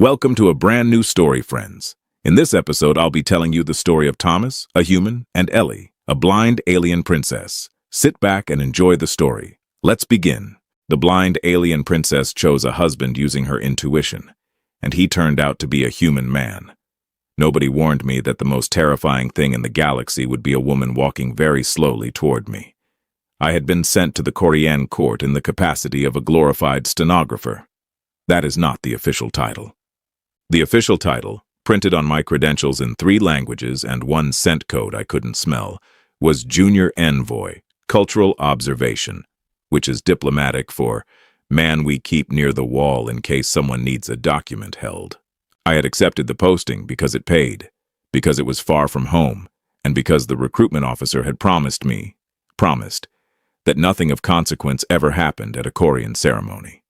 Welcome to a brand new story, friends. In this episode, I'll be telling you the story of Thomas, a human, and Ellie, a blind alien princess. Sit back and enjoy the story. Let's begin. The blind alien princess chose a husband using her intuition, and he turned out to be a human man. Nobody warned me that the most terrifying thing in the galaxy would be a woman walking very slowly toward me. I had been sent to the Corien court in the capacity of a glorified stenographer. That is not the official title. The official title, printed on my credentials in 3 languages and 1 scent code I couldn't smell, was Junior Envoy, Cultural Observation, which is diplomatic for man we keep near the wall in case someone needs a document held. I had accepted the posting because it paid, because it was far from home, and because the recruitment officer had promised that nothing of consequence ever happened at a Corien ceremony.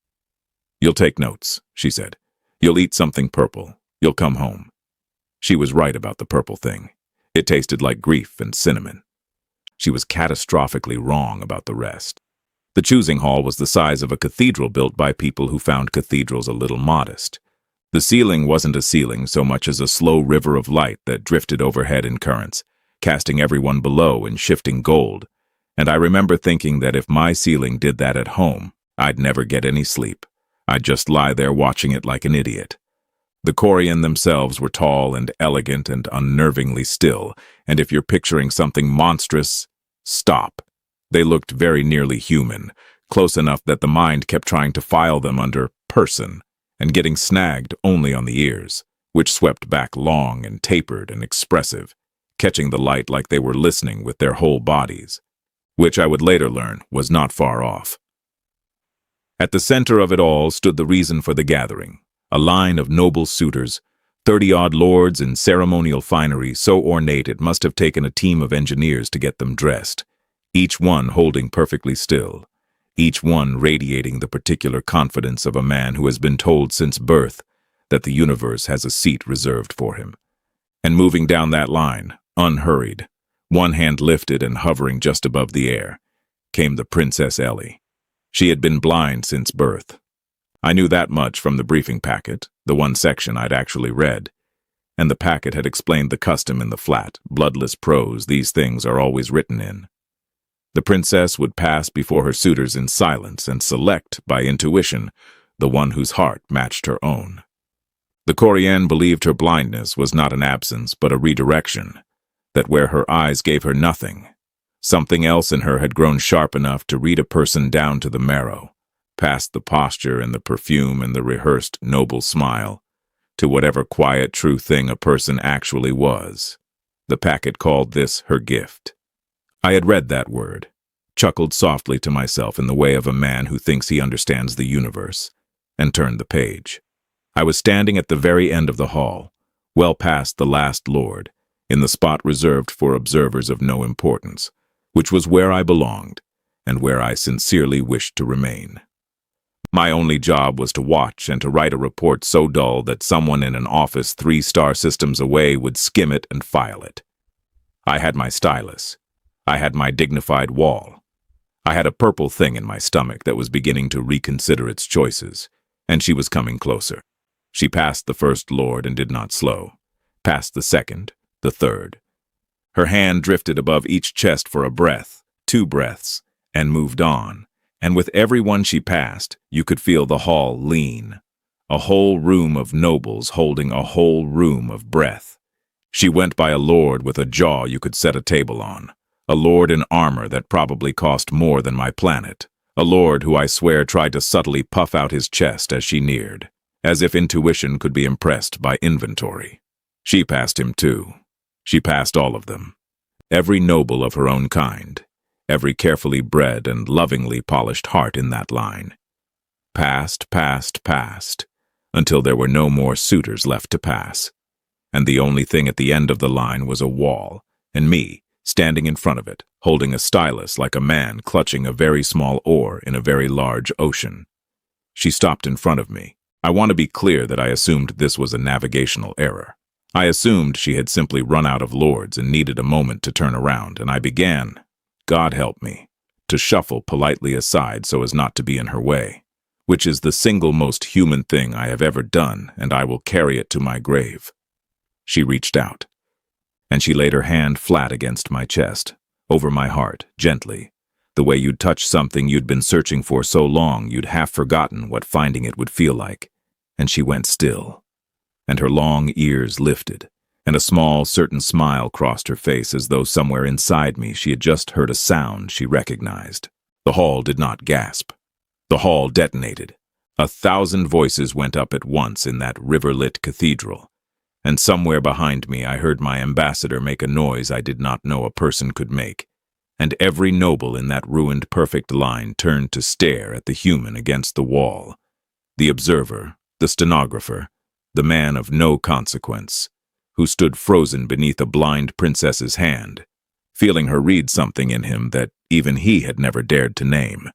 "You'll take notes," she said. "You'll eat something purple. You'll come home." She was right about the purple thing. It tasted like grief and cinnamon. She was catastrophically wrong about the rest. The choosing hall was the size of a cathedral built by people who found cathedrals a little modest. The ceiling wasn't a ceiling so much as a slow river of light that drifted overhead in currents, casting everyone below in shifting gold. And I remember thinking that if my ceiling did that at home, I'd never get any sleep. I'd just lie there watching it like an idiot. The Corien themselves were tall and elegant and unnervingly still, and if you're picturing something monstrous, stop. They looked very nearly human, close enough that the mind kept trying to file them under person, and getting snagged only on the ears, which swept back long and tapered and expressive, catching the light like they were listening with their whole bodies, which I would later learn was not far off. At the center of it all stood the reason for the gathering, a line of noble suitors, 30-odd lords in ceremonial finery so ornate it must have taken a team of engineers to get them dressed, each one holding perfectly still, each one radiating the particular confidence of a man who has been told since birth that the universe has a seat reserved for him. And moving down that line, unhurried, one hand lifted and hovering just above the air, came the Princess Ellie. She had been blind since birth. I knew that much from the briefing packet, the one section I'd actually read, and the packet had explained the custom in the flat, bloodless prose these things are always written in. The princess would pass before her suitors in silence and select, by intuition, the one whose heart matched her own. The Corien believed her blindness was not an absence but a redirection, that where her eyes gave her nothing, something else in her had grown sharp enough to read a person down to the marrow, past the posture and the perfume and the rehearsed noble smile, to whatever quiet true thing a person actually was. The packet called this her gift. I had read that word, chuckled softly to myself in the way of a man who thinks he understands the universe, and turned the page. I was standing at the very end of the hall, well past the last lord, in the spot reserved for observers of no importance, which was where I belonged, and where I sincerely wished to remain. My only job was to watch and to write a report so dull that someone in an office 3-star systems away would skim it and file it. I had my stylus. I had my dignified wall. I had a purple thing in my stomach that was beginning to reconsider its choices, and she was coming closer. She passed the first lord and did not slow, passed the second, the third. Her hand drifted above each chest for a breath, 2 breaths, and moved on, and with every one she passed, you could feel the hall lean, a whole room of nobles holding a whole room of breath. She went by a lord with a jaw you could set a table on, a lord in armor that probably cost more than my planet, a lord who I swear tried to subtly puff out his chest as she neared, as if intuition could be impressed by inventory. She passed him too. She passed all of them, every noble of her own kind, every carefully bred and lovingly polished heart in that line. Passed, until there were no more suitors left to pass. And the only thing at the end of the line was a wall, and me, standing in front of it, holding a stylus like a man clutching a very small oar in a very large ocean. She stopped in front of me. I want to be clear that I assumed this was a navigational error. I assumed she had simply run out of lords and needed a moment to turn around, and I began, God help me, to shuffle politely aside so as not to be in her way. which is the single most human thing I have ever done, and I will carry it to my grave." She reached out, and she laid her hand flat against my chest, over my heart, gently, the way you'd touch something you'd been searching for so long you'd half forgotten what finding it would feel like. And she went still, and her long ears lifted, and a small, certain smile crossed her face as though somewhere inside me she had just heard a sound she recognized. The hall did not gasp. The hall detonated. 1,000 voices went up at once in that river-lit cathedral, and somewhere behind me I heard my ambassador make a noise I did not know a person could make, and every noble in that ruined perfect line turned to stare at the human against the wall, the observer, the stenographer, the man of no consequence, who stood frozen beneath a blind princess's hand, feeling her read something in him that even he had never dared to name.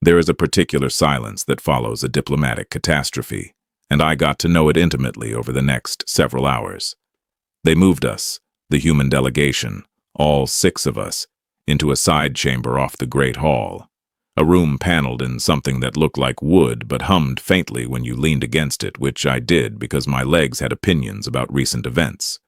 There is a particular silence that follows a diplomatic catastrophe, and I got to know it intimately over the next several hours. They moved us, the human delegation, all 6 of us, into a side chamber off the Great Hall, a room paneled in something that looked like wood but hummed faintly when you leaned against it, which I did because my legs had opinions about recent events.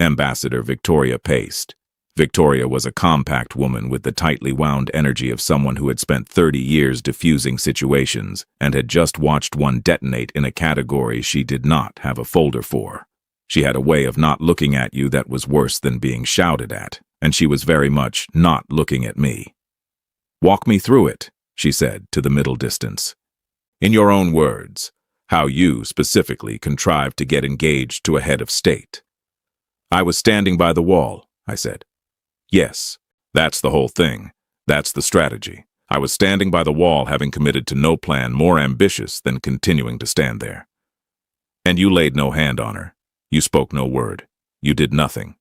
Ambassador Victoria paced. Victoria was a compact woman with the tightly wound energy of someone who had spent 30 years diffusing situations and had just watched one detonate in a category she did not have a folder for. She had a way of not looking at you that was worse than being shouted at, and she was very much not looking at me. "Walk me through it," she said to the middle distance. "In your own words, how you specifically contrived to get engaged to a head of state." "I was standing by the wall," I said. "Yes, that's the whole thing. That's the strategy. I was standing by the wall, having committed to no plan more ambitious than continuing to stand there." "And you laid no hand on her. You spoke no word. You did nothing."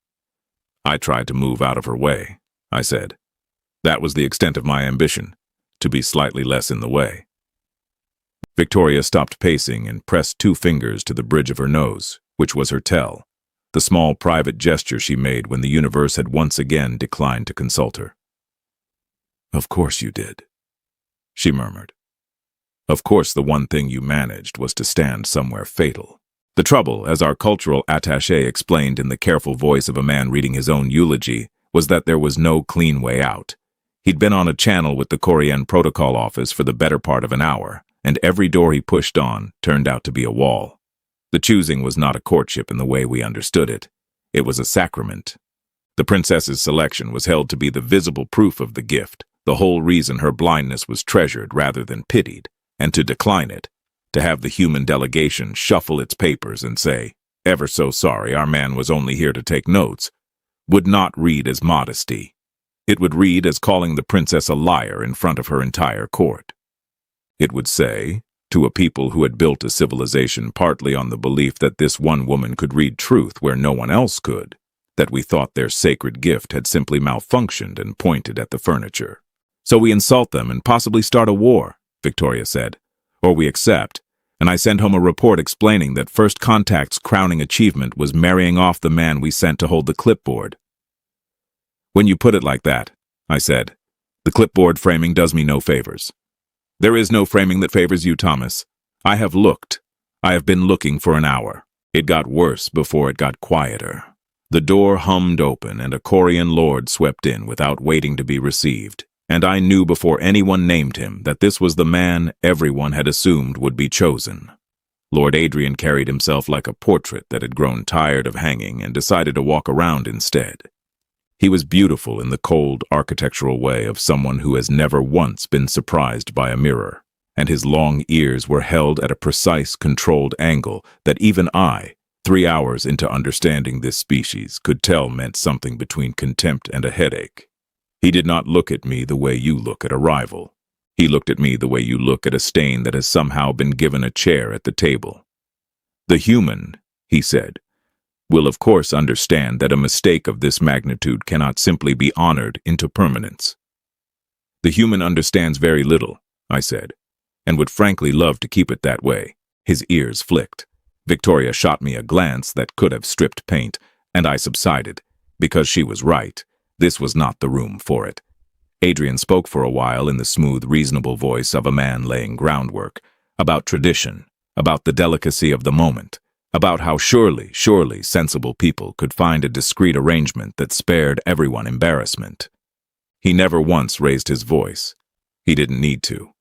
"I tried to move out of her way," I said. "That was the extent of my ambition, to be slightly less in the way." Victoria stopped pacing and pressed 2 fingers to the bridge of her nose, which was her tell, the small private gesture she made when the universe had once again declined to consult her. "Of course you did," she murmured. "Of course the one thing you managed was to stand somewhere fatal. The trouble, as our cultural attaché explained in the careful voice of a man reading his own eulogy, was that there was no clean way out. He'd been on a channel with the Corien protocol office for the better part of an hour, and every door he pushed on turned out to be a wall. The choosing was not a courtship in the way we understood it. It was a sacrament. The princess's selection was held to be the visible proof of the gift, the whole reason her blindness was treasured rather than pitied, and to decline it, to have the human delegation shuffle its papers and say, "Ever so sorry, our man was only here to take notes," would not read as modesty. It would read as calling the princess a liar in front of her entire court. It would say, to a people who had built a civilization partly on the belief that this one woman could read truth where no one else could, that we thought their sacred gift had simply malfunctioned and pointed at the furniture. "So we insult them and possibly start a war," Victoria said. "Or we accept, and I send home a report explaining that First Contact's crowning achievement was marrying off the man we sent to hold the clipboard." "When you put it like that," I said, "the clipboard framing does me no favors." "There is no framing that favors you, Thomas. I have looked. I have been looking for an hour. It got worse before it got quieter." The door hummed open and a Corien lord swept in without waiting to be received, and I knew before anyone named him that this was the man everyone had assumed would be chosen. Lord Adrian carried himself like a portrait that had grown tired of hanging and decided to walk around instead. He was beautiful in the cold architectural way of someone who has never once been surprised by a mirror, and his long ears were held at a precise, controlled angle that even I, 3 hours into understanding this species, could tell meant something between contempt and a headache. He did not look at me the way you look at a rival. He looked at me the way you look at a stain that has somehow been given a chair at the table. "The human," he said, "will of course understand that a mistake of this magnitude cannot simply be honored into permanence." "The human understands very little," I said, "and would frankly love to keep it that way." His ears flicked. Victoria shot me a glance that could have stripped paint, and I subsided, because she was right. This was not the room for it. Adrian spoke for a while in the smooth, reasonable voice of a man laying groundwork, about tradition, about the delicacy of the moment, about how surely sensible people could find a discreet arrangement that spared everyone embarrassment. He never once raised his voice. He didn't need to.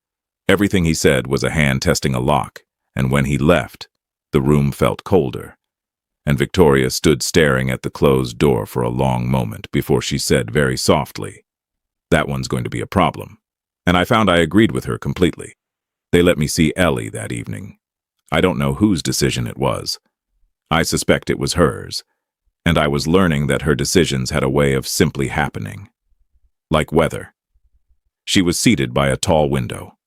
Everything he said was a hand testing a lock, and when he left, the room felt colder. And Victoria stood staring at the closed door for a long moment before she said very softly, "That one's going to be a problem." And I found I agreed with her completely. They let me see Ellie that evening. I don't know whose decision it was. I suspect it was hers, and I was learning that her decisions had a way of simply happening. Like weather. She was seated by a tall window,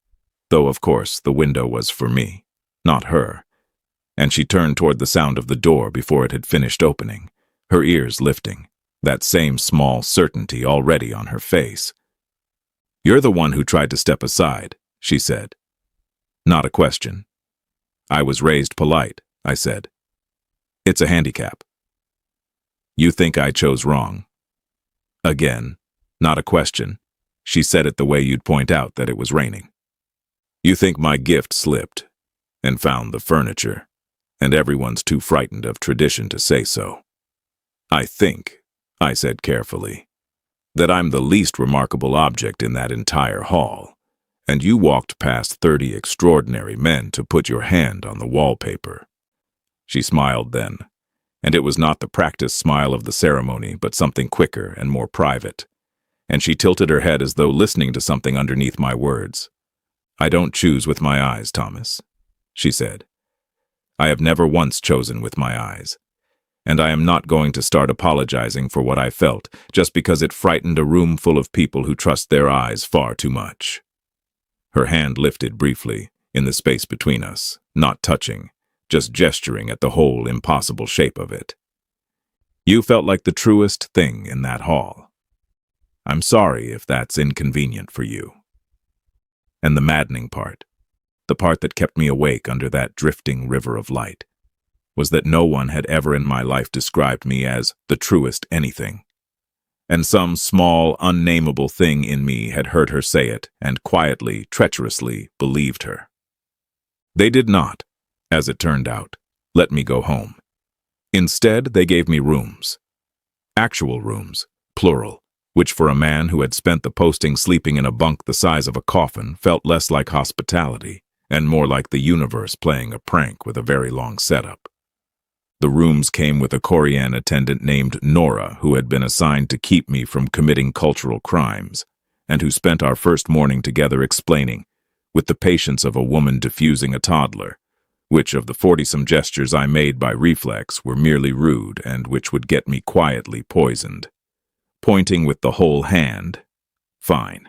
though of course the window was for me, not her, and she turned toward the sound of the door before it had finished opening, her ears lifting, that same small certainty already on her face. "You're the one who tried to step aside," she said. Not a question. "I was raised polite," I said. "It's a handicap." "You think I chose wrong?" Again, not a question. She said it the way you'd point out that it was raining. "You think my gift slipped and found the furniture, and everyone's too frightened of tradition to say so. I think," I said carefully, "that I'm the least remarkable object in that entire hall, and you walked past 30 extraordinary men to put your hand on the wallpaper." She smiled then, and it was not the practiced smile of the ceremony, but something quicker and more private, and she tilted her head as though listening to something underneath my words. "I don't choose with my eyes, Thomas," she said. "I have never once chosen with my eyes, and I am not going to start apologizing for what I felt just because it frightened a room full of people who trust their eyes far too much." Her hand lifted briefly, in the space between us, not touching, just gesturing at the whole impossible shape of it. "You felt like the truest thing in that hall. I'm sorry if that's inconvenient for you." And the maddening part, the part that kept me awake under that drifting river of light, was that no one had ever in my life described me as the truest anything. And some small, unnameable thing in me had heard her say it and quietly, treacherously believed her. They did not, as it turned out, let me go home. Instead, they gave me rooms. Actual rooms, plural, which for a man who had spent the posting sleeping in a bunk the size of a coffin felt less like hospitality and more like the universe playing a prank with a very long setup. The rooms came with a Corien attendant named Nora, who had been assigned to keep me from committing cultural crimes, and who spent our first morning together explaining, with the patience of a woman diffusing a toddler, which of the 40-some gestures I made by reflex were merely rude and which would get me quietly poisoned. Pointing with the whole hand, fine.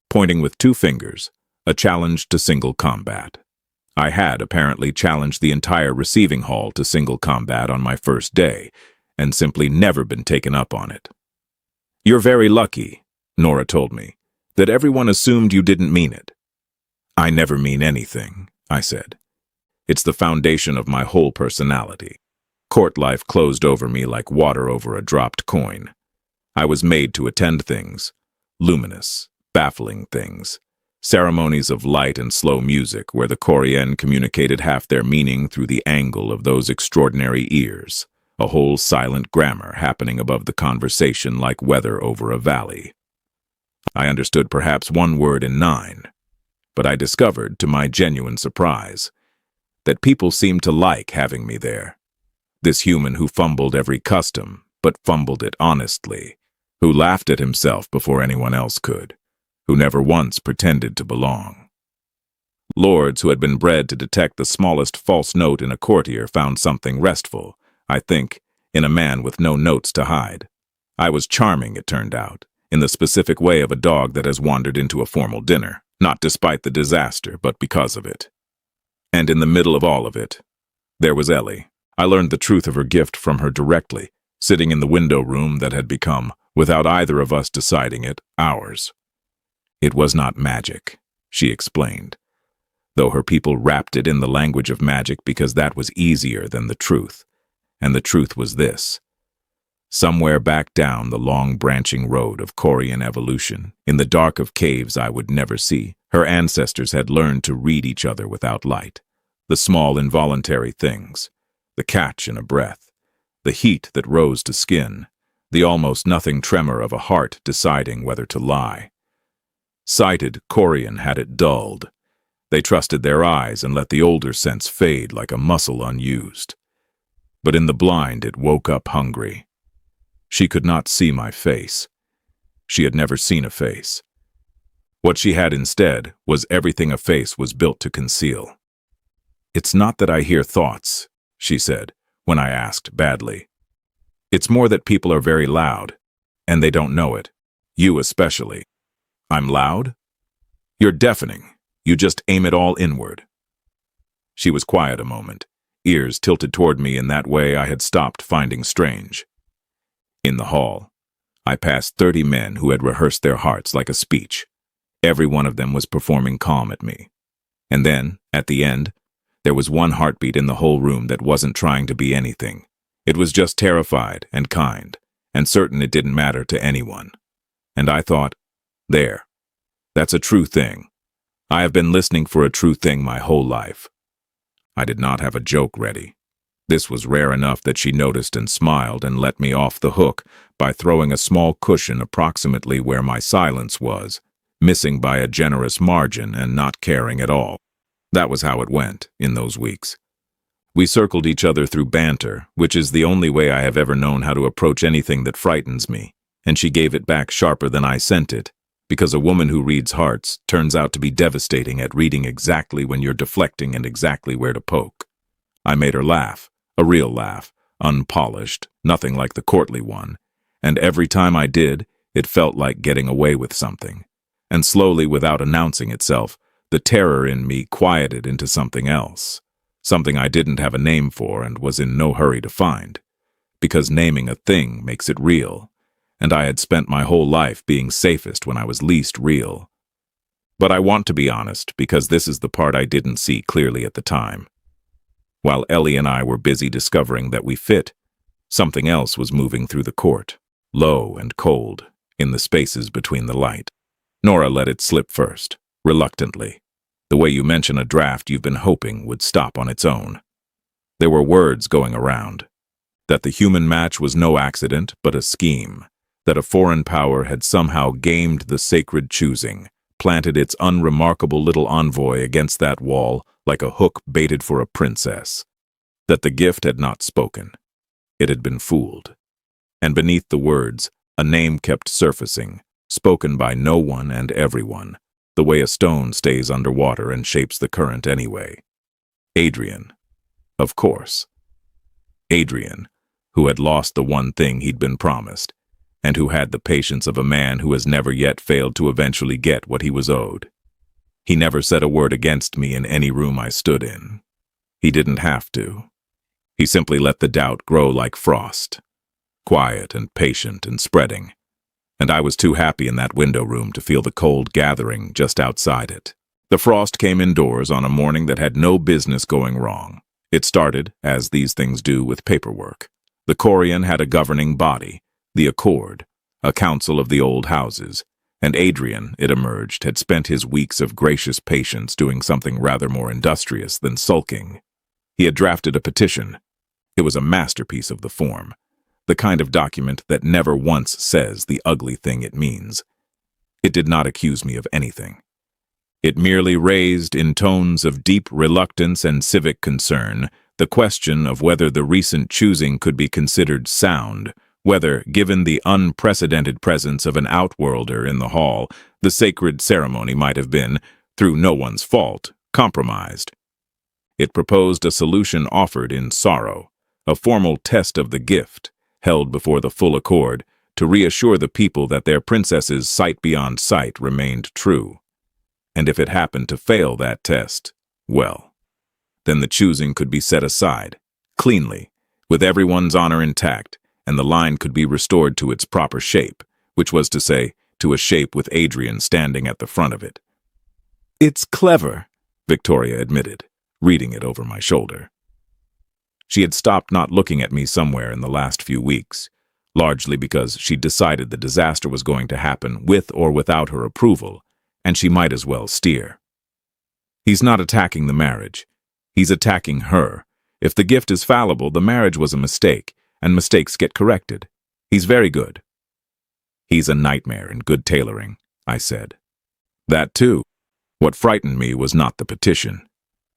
Pointing with 2 fingers, a challenge to single combat. I had apparently challenged the entire receiving hall to single combat on my first day, and simply never been taken up on it. "You're very lucky," Nora told me, "that everyone assumed you didn't mean it." "I never mean anything," I said. "It's the foundation of my whole personality." Court life closed over me like water over a dropped coin. I was made to attend things, luminous, baffling things, ceremonies of light and slow music where the Corien communicated half their meaning through the angle of those extraordinary ears, a whole silent grammar happening above the conversation like weather over a valley. I understood perhaps 1 word in 9, but I discovered, to my genuine surprise, that people seemed to like having me there. This human who fumbled every custom, but fumbled it honestly, who laughed at himself before anyone else could, who never once pretended to belong. Lords who had been bred to detect the smallest false note in a courtier found something restful, I think, in a man with no notes to hide. I was charming, it turned out, in the specific way of a dog that has wandered into a formal dinner, not despite the disaster, but because of it. And in the middle of all of it, there was Ellie. I learned the truth of her gift from her directly, sitting in the window room that had become, without either of us deciding it, ours. It was not magic, she explained, though her people wrapped it in the language of magic because that was easier than the truth. And the truth was this. Somewhere back down the long branching road of Corien evolution, in the dark of caves I would never see, her ancestors had learned to read each other without light. The small involuntary things, the catch in a breath, the heat that rose to skin, the almost nothing tremor of a heart deciding whether to lie. Sighted, Corien had it dulled. They trusted their eyes and let the older sense fade like a muscle unused. But in the blind it woke up hungry. She could not see my face. She had never seen a face. What she had instead was everything a face was built to conceal. "It's not that I hear thoughts," she said, when I asked badly. "It's more that people are very loud, and they don't know it. You especially." "I'm loud?" "You're deafening. You just aim it all inward." She was quiet a moment, ears tilted toward me in that way I had stopped finding strange. In the hall, I passed 30 men who had rehearsed their hearts like a speech. Every one of them was performing calm at me. And then, at the end, there was one heartbeat in the whole room that wasn't trying to be anything. It was just terrified and kind, and certain it didn't matter to anyone. And I thought, there, that's a true thing. I have been listening for a true thing my whole life. I did not have a joke ready. This was rare enough that she noticed and smiled and let me off the hook by throwing a small cushion approximately where my silence was, missing by a generous margin and not caring at all. That was how it went in those weeks. We circled each other through banter, which is the only way I have ever known how to approach anything that frightens me, and she gave it back sharper than I sent it, because a woman who reads hearts turns out to be devastating at reading exactly when you're deflecting and exactly where to poke. I made her laugh, a real laugh, unpolished, nothing like the courtly one, and every time I did, it felt like getting away with something. And slowly, without announcing itself, the terror in me quieted into something else, something I didn't have a name for and was in no hurry to find, because naming a thing makes it real, and I had spent my whole life being safest when I was least real. But I want to be honest, because this is the part I didn't see clearly at the time. While Ellie and I were busy discovering that we fit, something else was moving through the court, low and cold, in the spaces between the light. Nora let it slip first, reluctantly, the way you mention a draft you've been hoping would stop on its own. There were words going around, that the human match was no accident but a scheme, that a foreign power had somehow gamed the sacred choosing, planted its unremarkable little envoy against that wall like a hook baited for a princess, that the gift had not spoken. It had been fooled. And beneath the words, a name kept surfacing, spoken by no one and everyone, the way a stone stays underwater and shapes the current anyway. Adrian. Of course. Adrian, who had lost the one thing he'd been promised, and who had the patience of a man who has never yet failed to eventually get what he was owed. He never said a word against me in any room I stood in. He didn't have to. He simply let the doubt grow like frost, quiet and patient and spreading, and I was too happy in that window room to feel the cold gathering just outside it. The frost came indoors on a morning that had no business going wrong. It started, as these things do, with paperwork. The Corien had a governing body, the Accord, a council of the old houses, and Adrian, it emerged, had spent his weeks of gracious patience doing something rather more industrious than sulking. He had drafted a petition. It was a masterpiece of the form, the kind of document that never once says the ugly thing it means. It did not accuse me of anything. It merely raised, in tones of deep reluctance and civic concern, the question of whether the recent choosing could be considered sound, whether, given the unprecedented presence of an outworlder in the hall, the sacred ceremony might have been, through no one's fault, compromised. It proposed a solution offered in sorrow, a formal test of the gift, held before the full Accord, to reassure the people that their princess's sight beyond sight remained true. And if it happened to fail that test, well, then the choosing could be set aside, cleanly, with everyone's honor intact, and the line could be restored to its proper shape, which was to say, to a shape with Adrian standing at the front of it. "It's clever," Victoria admitted, reading it over my shoulder. She had stopped not looking at me somewhere in the last few weeks. largely because she decided the disaster was going to happen with or without her approval, and she might as well steer. He's not attacking the marriage. He's attacking her. If the gift is fallible, the marriage was a mistake, and mistakes get corrected. He's very good. He's a nightmare in good tailoring, I said. That too. What frightened me was not the petition.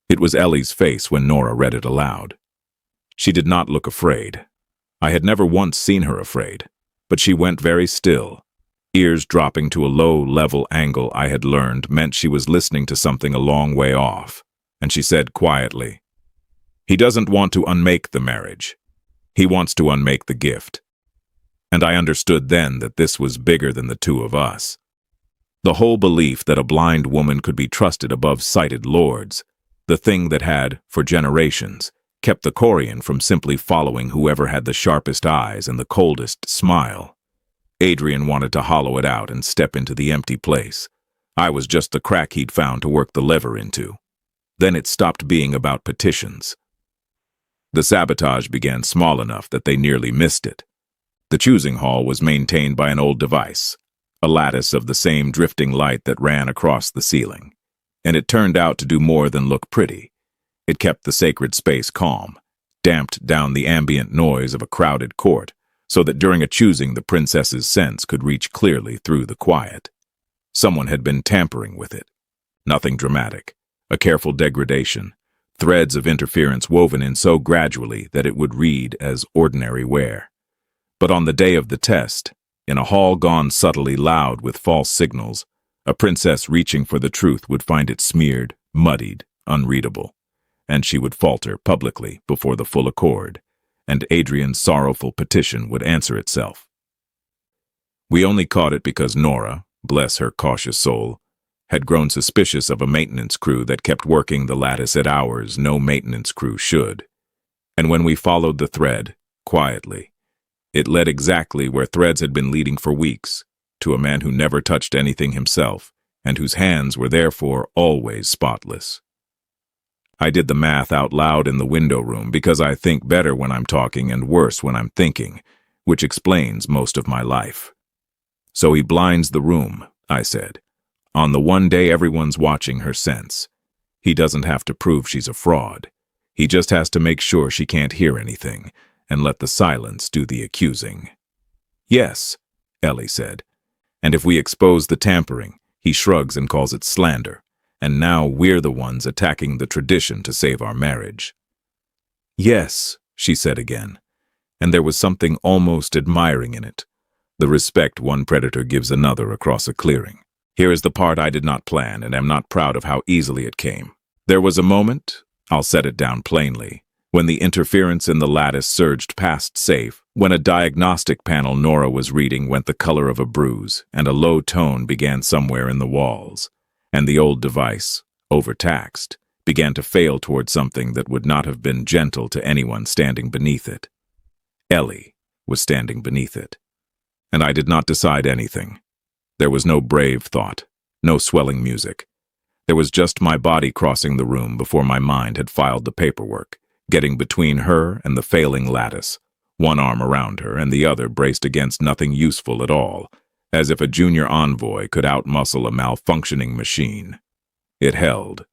It was Ellie's face when Nora read it aloud. She did not look afraid. I had never once seen her afraid, but she went very still. Ears dropping to a low-level angle I had learned meant she was listening to something a long way off, and she said quietly, "He doesn't want to unmake the marriage. He wants to unmake the gift." And I understood then that this was bigger than the two of us. The whole belief that a blind woman could be trusted above sighted lords, the thing that had, for generations, kept the Corien from simply following whoever had the sharpest eyes and the coldest smile. Adrian wanted to hollow it out and step into the empty place. I was just the crack he'd found to work the lever into. Then it stopped being about petitions. The sabotage began small enough that they nearly missed it. The choosing hall was maintained by an old device, a lattice of the same drifting light that ran across the ceiling, and it turned out to do more than look pretty. It kept the sacred space calm, damped down the ambient noise of a crowded court, so that during a choosing the princess's sense could reach clearly through the quiet. Someone had been tampering with it. Nothing dramatic, a careful degradation, threads of interference woven in so gradually that it would read as ordinary wear. But on the day of the test, in a hall gone subtly loud with false signals, a princess reaching for the truth would find it smeared, muddied, unreadable, and she would falter publicly before the full accord, and Adrian's sorrowful petition would answer itself. We only caught it because Nora, bless her cautious soul, had grown suspicious of a maintenance crew that kept working the lattice at hours no maintenance crew should. And when we followed the thread, quietly, it led exactly where threads had been leading for weeks, to a man who never touched anything himself, and whose hands were therefore always spotless. I did the math out loud in the window room because I think better when I'm talking and worse when I'm thinking, which explains most of my life. So he blinds the room, I said, on the one day everyone's watching her sense. He doesn't have to prove she's a fraud. He just has to make sure she can't hear anything, and let the silence do the accusing. Yes, Ellie said. And if we expose the tampering, he shrugs and calls it slander. And now we're the ones attacking the tradition to save our marriage. Yes, she said again, and there was something almost admiring in it, the respect one predator gives another across a clearing. Here is the part I did not plan and am not proud of how easily it came. There was a moment, I'll set it down plainly, when the interference in the lattice surged past safe, when a diagnostic panel Nora was reading went the color of a bruise, and a low tone began somewhere in the walls. And the old device, overtaxed, began to fail toward something that would not have been gentle to anyone standing beneath it. Ellie was standing beneath it. And I did not decide anything. There was no brave thought, no swelling music. There was just my body crossing the room before my mind had filed the paperwork, getting between her and the failing lattice, one arm around her and the other braced against nothing useful at all, as if a junior envoy could outmuscle a malfunctioning machine. It held.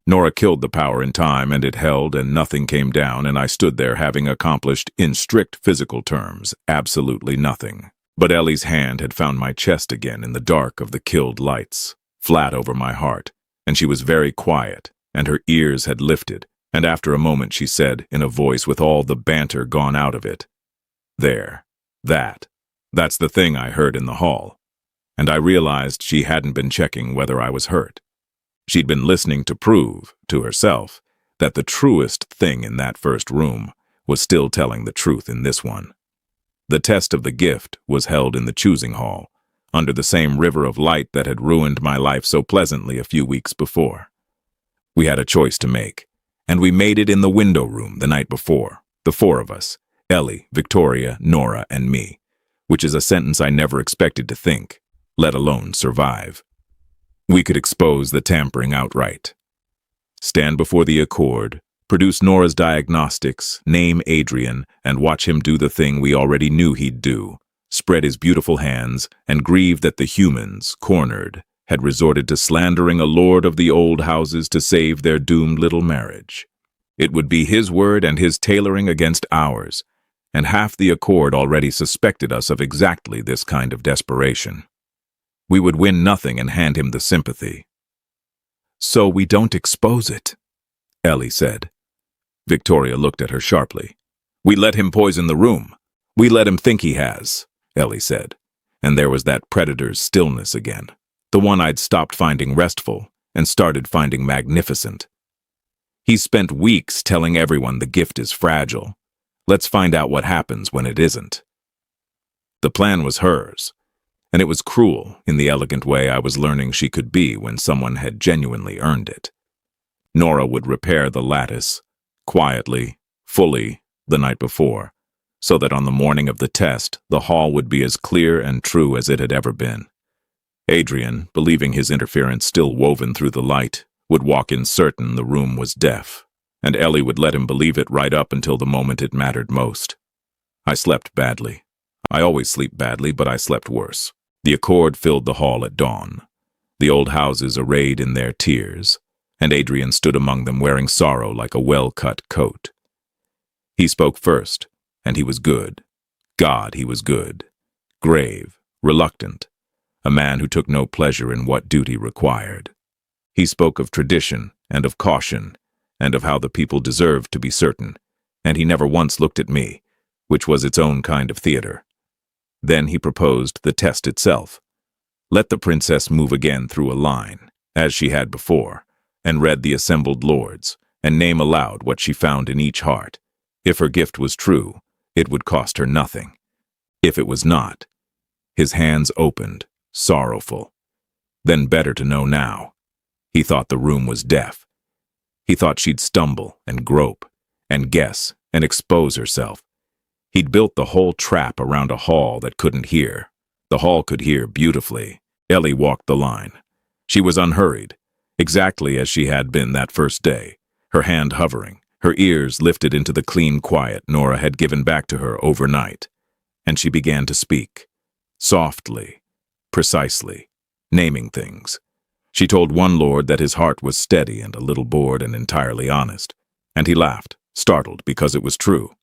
Nora killed the power in time, and it held, and nothing came down, and I stood there having accomplished, in strict physical terms, absolutely nothing. But Ellie's hand had found my chest again in the dark of the killed lights, flat over my heart, and she was very quiet, and her ears had lifted, and after a moment she said, in a voice with all the banter gone out of it, "There, that's the thing I heard in the hall." And I realized she hadn't been checking whether I was hurt. She'd been listening to prove, to herself, that the truest thing in that first room was still telling the truth in this one. The test of the gift was held in the choosing hall, under the same river of light that had ruined my life so pleasantly a few weeks before. We had a choice to make, and we made it in the window room the night before, the four of us, Ellie, Victoria, Nora, and me, which is a sentence I never expected to think, let alone survive. We could expose the tampering outright. Stand before the accord, produce Nora's diagnostics, name Adrian, and watch him do the thing we already knew he'd do, spread his beautiful hands, and grieve that the humans, cornered, had resorted to slandering a lord of the old houses to save their doomed little marriage. It would be his word and his tailoring against ours, and half the Accord already suspected us of exactly this kind of desperation. We would win nothing and hand him the sympathy. "So we don't expose it," Ellie said. Victoria looked at her sharply. "We let him poison the room. We let him think he has," Ellie said. And there was that predator's stillness again, the one I'd stopped finding restful and started finding magnificent. "He's spent weeks telling everyone the gift is fragile. Let's find out what happens when it isn't." The plan was hers, and it was cruel in the elegant way I was learning she could be when someone had genuinely earned it. Nora would repair the lattice, quietly, fully, the night before, so that on the morning of the test, the hall would be as clear and true as it had ever been. Adrian, believing his interference still woven through the light, would walk in certain the room was deaf, and Ellie would let him believe it right up until the moment it mattered most. I slept badly. I always sleep badly, but I slept worse. The Accord filled the hall at dawn, the old houses arrayed in their tears, and Adrian stood among them wearing sorrow like a well-cut coat. He spoke first, and he was good. God, he was good. Grave, reluctant, a man who took no pleasure in what duty required. He spoke of tradition and of caution, and of how the people deserved to be certain, and he never once looked at me, which was its own kind of theater. Then he proposed the test itself. Let the princess move again through a line, as she had before, and read the assembled lords, and name aloud what she found in each heart. If her gift was true, it would cost her nothing. If it was not, his hands opened, sorrowful. Then better to know now. He thought the room was deaf. He thought she'd stumble and grope, and guess, and expose herself. He'd built the whole trap around a hall that couldn't hear. The hall could hear beautifully. Ellie walked the line. She was unhurried, exactly as she had been that first day, her hand hovering, her ears lifted into the clean quiet Nora had given back to her overnight. And she began to speak, softly, precisely, naming things. She told one lord that his heart was steady and a little bored and entirely honest, and he laughed, startled because it was true.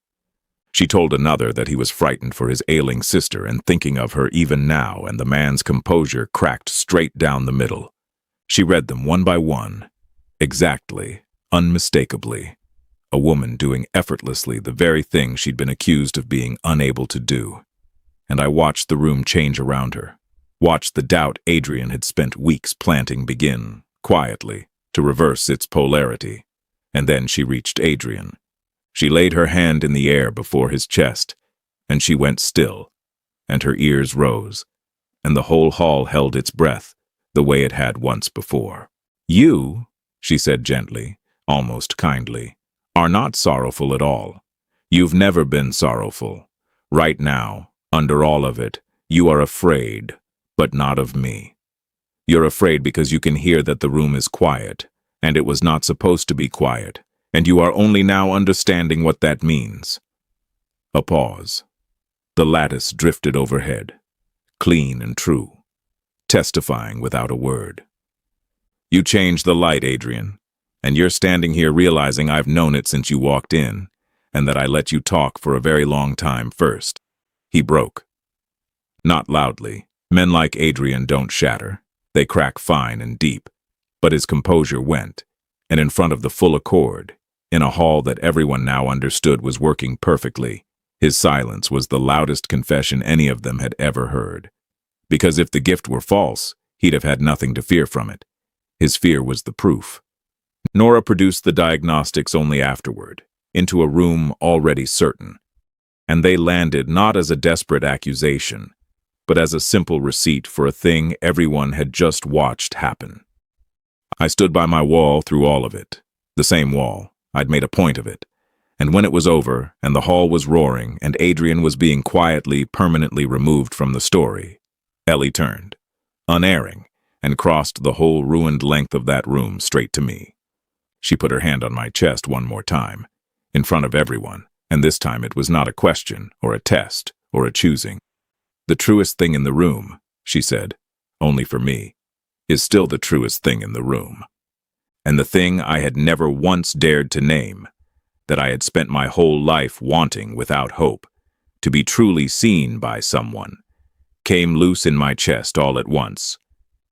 She told another that he was frightened for his ailing sister and thinking of her even now, and the man's composure cracked straight down the middle. She read them one by one, exactly, unmistakably. A woman doing effortlessly the very thing she'd been accused of being unable to do. And I watched the room change around her, watched the doubt Adrian had spent weeks planting begin, quietly, to reverse its polarity. And then she reached Adrian. She laid her hand in the air before his chest, and she went still, and her ears rose, and the whole hall held its breath, the way it had once before. "You," she said gently, almost kindly, "are not sorrowful at all. You've never been sorrowful. Right now, under all of it, you are afraid, but not of me. You're afraid because you can hear that the room is quiet, and it was not supposed to be quiet, and you are only now understanding what that means." A pause. The lattice drifted overhead, clean and true, testifying without a word. "You changed the light, Adrian, and you're standing here realizing I've known it since you walked in, and that I let you talk for a very long time first." He broke. Not loudly. Men like Adrian don't shatter. They crack fine and deep. But his composure went, and in front of the full Accord, in a hall that everyone now understood was working perfectly, his silence was the loudest confession any of them had ever heard. Because if the gift were false, he'd have had nothing to fear from it. His fear was the proof. Nora produced the diagnostics only afterward, into a room already certain, and they landed not as a desperate accusation, but as a simple receipt for a thing everyone had just watched happen. I stood by my wall through all of it, the same wall. I'd made a point of it. And when it was over, and the hall was roaring, and Adrian was being quietly, permanently removed from the story, Ellie turned, unerring, and crossed the whole ruined length of that room straight to me. She put her hand on my chest one more time, in front of everyone, and this time it was not a question, or a test, or a choosing. The truest thing in the room, she said, only for me, is still the truest thing in the room. And the thing I had never once dared to name, that I had spent my whole life wanting without hope, to be truly seen by someone, came loose in my chest all at once,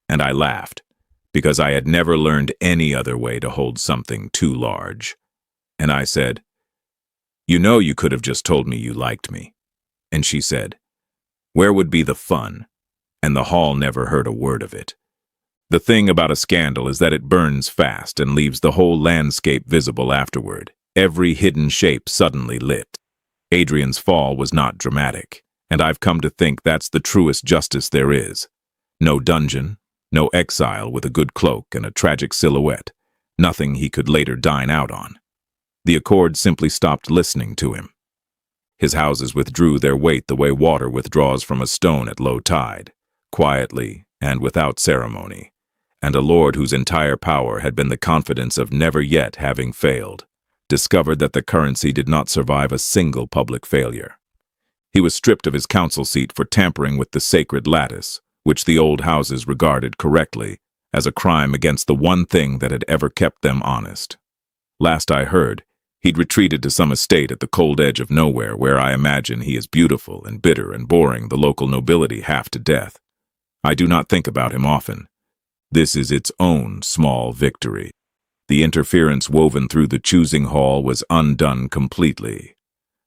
and I laughed, because I had never learned any other way to hold something too large. And I said, "You know you could have just told me you liked me." And she said, "Where would be the fun?" And the hall never heard a word of it. The thing about a scandal is that it burns fast and leaves the whole landscape visible afterward, every hidden shape suddenly lit. Adrian's fall was not dramatic, and I've come to think that's the truest justice there is. No dungeon, no exile with a good cloak and a tragic silhouette, nothing he could later dine out on. The Accord simply stopped listening to him. His houses withdrew their weight the way water withdraws from a stone at low tide, quietly and without ceremony, and a lord whose entire power had been the confidence of never yet having failed, discovered that the currency did not survive a single public failure. He was stripped of his council seat for tampering with the sacred lattice, which the old houses regarded correctly as a crime against the one thing that had ever kept them honest. Last I heard, he'd retreated to some estate at the cold edge of nowhere where I imagine he is beautiful and bitter and boring the local nobility half to death. I do not think about him often. This is its own small victory. The interference woven through the choosing hall was undone completely.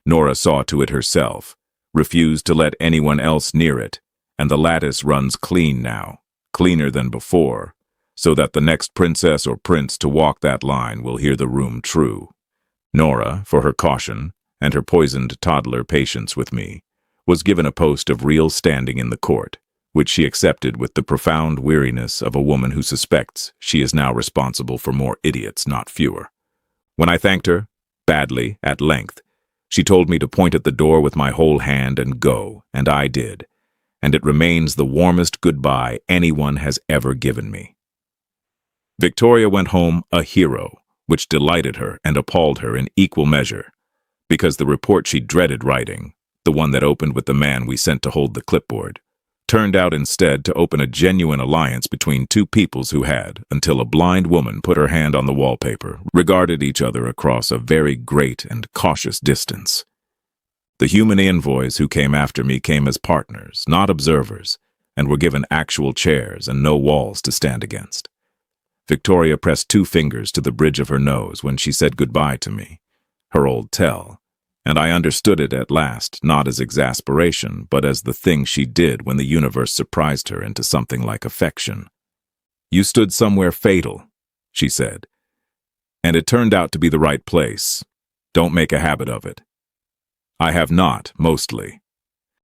Nora saw to it herself, refused to let anyone else near it, and the lattice runs clean now, cleaner than before, so that the next princess or prince to walk that line will hear the room true. Nora, for her caution and her poisoned toddler patience with me, was given a post of real standing in the court, which she accepted with the profound weariness of a woman who suspects she is now responsible for more idiots, not fewer. When I thanked her, badly, at length, she told me to point at the door with my whole hand and go, and I did, and it remains the warmest goodbye anyone has ever given me. Victoria went home a hero, which delighted her and appalled her in equal measure, because the report she dreaded writing, the one that opened with the man we sent to hold the clipboard, turned out instead to open a genuine alliance between two peoples who had, until a blind woman put her hand on the wallpaper, regarded each other across a very great and cautious distance. The human envoys who came after me came as partners, not observers, and were given actual chairs and no walls to stand against. Victoria pressed 2 fingers to the bridge of her nose when she said goodbye to me, her old tell, and I understood it at last, not as exasperation, but as the thing she did when the universe surprised her into something like affection. "You stood somewhere fatal," she said, "and it turned out to be the right place. Don't make a habit of it." I have not, mostly.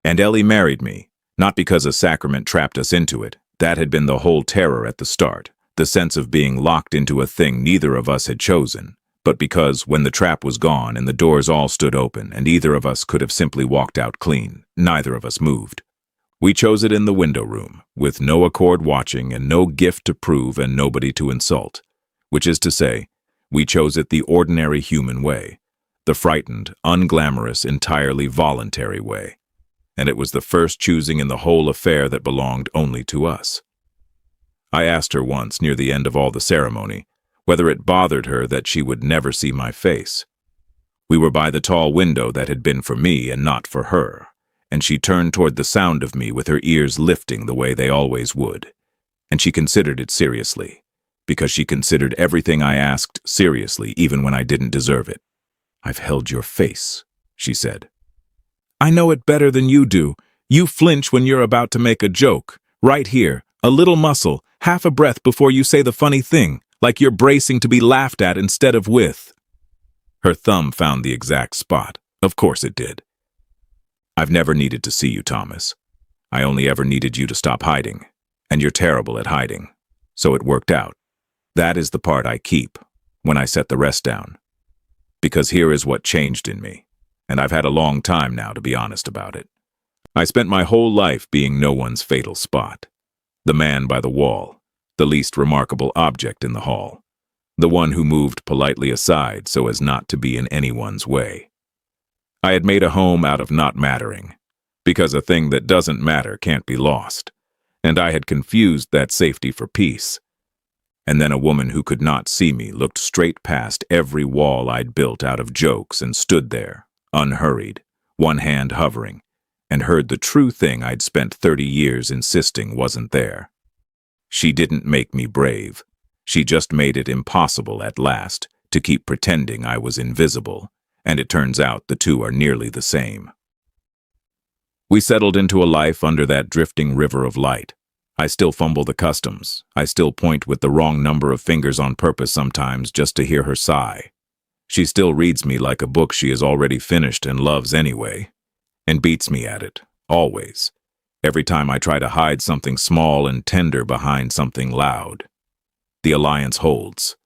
And Ellie married me, not because a sacrament trapped us into it. That had been the whole terror at the start, the sense of being locked into a thing neither of us had chosen, but because when the trap was gone and the doors all stood open and either of us could have simply walked out clean, neither of us moved. We chose it in the window room, with no Accord watching and no gift to prove and nobody to insult, which is to say, we chose it the ordinary human way, the frightened, unglamorous, entirely voluntary way, and it was the first choosing in the whole affair that belonged only to us. I asked her once, near the end of all the ceremony, whether it bothered her that she would never see my face. We were by the tall window that had been for me and not for her, and she turned toward the sound of me with her ears lifting the way they always would, and she considered it seriously, because she considered everything I asked seriously even when I didn't deserve it. "I've held your face," she said. "I know it better than you do. You flinch when you're about to make a joke. Right here, a little muscle, half a breath before you say the funny thing, like you're bracing to be laughed at instead of with." Her thumb found the exact spot. Of course it did. "I've never needed to see you, Thomas. I only ever needed you to stop hiding, and you're terrible at hiding. So it worked out. That is the part I keep, when I set the rest down. Because here is what changed in me, and I've had a long time now to be honest about it. I spent my whole life being no one's fatal spot. The man by the wall, the least remarkable object in the hall. the one who moved politely aside so as not to be in anyone's way. I had made a home out of not mattering, because a thing that doesn't matter can't be lost, and I had confused that safety for peace. And then a woman who could not see me looked straight past every wall I'd built out of jokes and stood there, unhurried, one hand hovering, and heard the true thing I'd spent 30 years insisting wasn't there. She didn't make me brave. She just made it impossible at last to keep pretending I was invisible, and it turns out the two are nearly the same. We settled into a life under that drifting river of light. I still fumble the customs. I still point with the wrong number of fingers on purpose sometimes just to hear her sigh. She still reads me like a book she has already finished and loves anyway, and beats me at it, always, every time I try to hide something small and tender behind something loud. The alliance holds.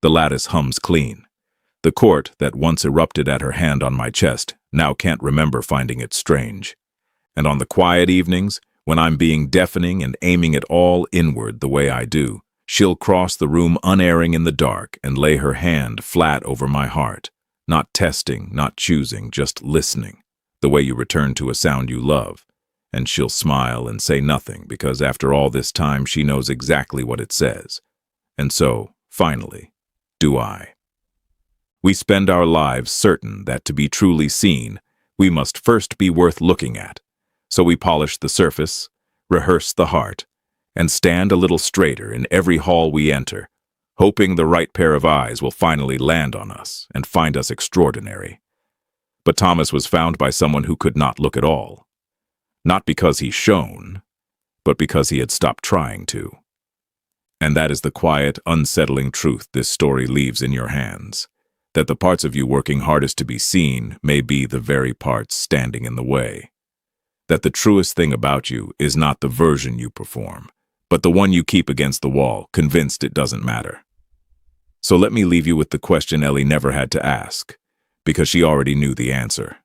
The lattice hums clean. The court that once erupted at her hand on my chest now can't remember finding it strange. And on the quiet evenings, when I'm being deafening and aiming it all inward the way I do, she'll cross the room unerring in the dark and lay her hand flat over my heart, not testing, not choosing, just listening, the way you return to a sound you love. And she'll smile and say nothing because after all this time she knows exactly what it says. And so, finally, do I. We spend our lives certain that to be truly seen, we must first be worth looking at. So we polish the surface, rehearse the heart, and stand a little straighter in every hall we enter, hoping the right pair of eyes will finally land on us and find us extraordinary. But Thomas was found by someone who could not look at all. Not because he shone, but because he had stopped trying to. And that is the quiet, unsettling truth this story leaves in your hands, that the parts of you working hardest to be seen may be the very parts standing in the way. That the truest thing about you is not the version you perform, but the one you keep against the wall, convinced it doesn't matter. So let me leave you with the question Ellie never had to ask, because she already knew the answer.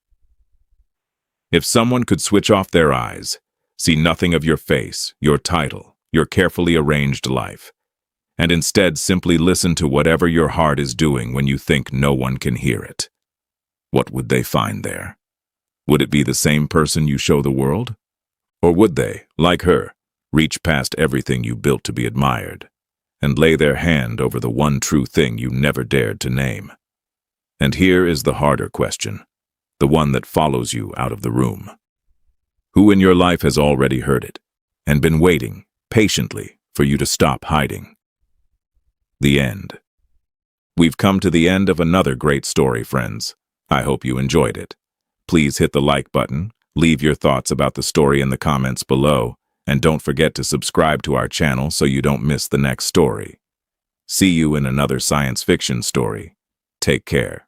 If someone could switch off their eyes, see nothing of your face, your title, your carefully arranged life, and instead simply listen to whatever your heart is doing when you think no one can hear it, what would they find there? Would it be the same person you show the world? Or would they, like her, reach past everything you built to be admired, and lay their hand over the one true thing you never dared to name? And here is the harder question, the one that follows you out of the room. Who in your life has already heard it, and been waiting, patiently, for you to stop hiding? The end. We've come to the end of another great story, friends. I hope you enjoyed it. Please hit the like button, leave your thoughts about the story in the comments below, and don't forget to subscribe to our channel so you don't miss the next story. See you in another science fiction story. Take care.